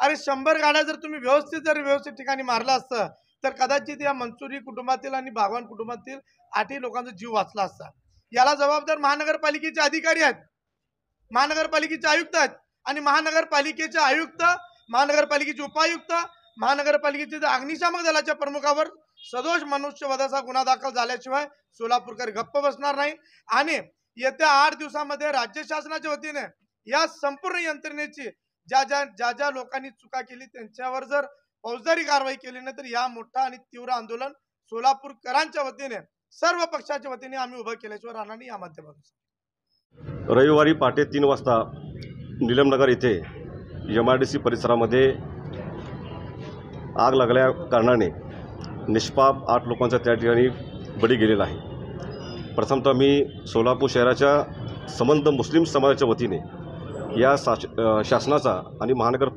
अरे 100 गाड्या जर तुम्ही व्यवस्थित ठिकाणी मारला असतं तर कदाचित या मंचुरी कुटुंबातील आणि बागवान कुटुंबातील 8 लोकांचा जीव वाचला असता। याला जबाबदार महानगरपालिकेचे अधिकारी आहेत, महानगरपालिकेचे आयुक्त आहेत आणि महानगरपालिकेचे आयुक्त, महानगरपालिकेचे उपायुक्त, महानगरपालिकेचे अग्निशामक दलाच्या प्रमुखावर सदोष मनुष्यवधाचा गुन्हा दाखल झाल्याशिवाय सोलापूरकर गप्प बसणार नाही। आणि येत्या 8 दिवसांमध्ये राज्य शासनाच्या वतीने या संपूर्ण यंत्रणेची ज्या लोकांनी चुका केली त्यांच्यावर जर फौजदारी कारवाई केली नाही तर या मोठा आणि तीव्र आंदोलन सोलापूरकरांच्या वतीने सर्व पक्षाच्या वतीने आम्ही उभं केल्याशिवाय राहणार नाही। या माध्यमातून रविवारी पहाटे 3 वाजता नीलमनगर येथे MIDC परिसरामध्ये आग लागल्या कारणाने निष्पाप 8 लोकांचा त्या ठिकाणी बळी गेलेला आहे। प्रथमतः मी सोलापूर शहराच्या संबंध मुस्लिम समाजाच्या वतीने या शासनाचा आणि महानगरपालिका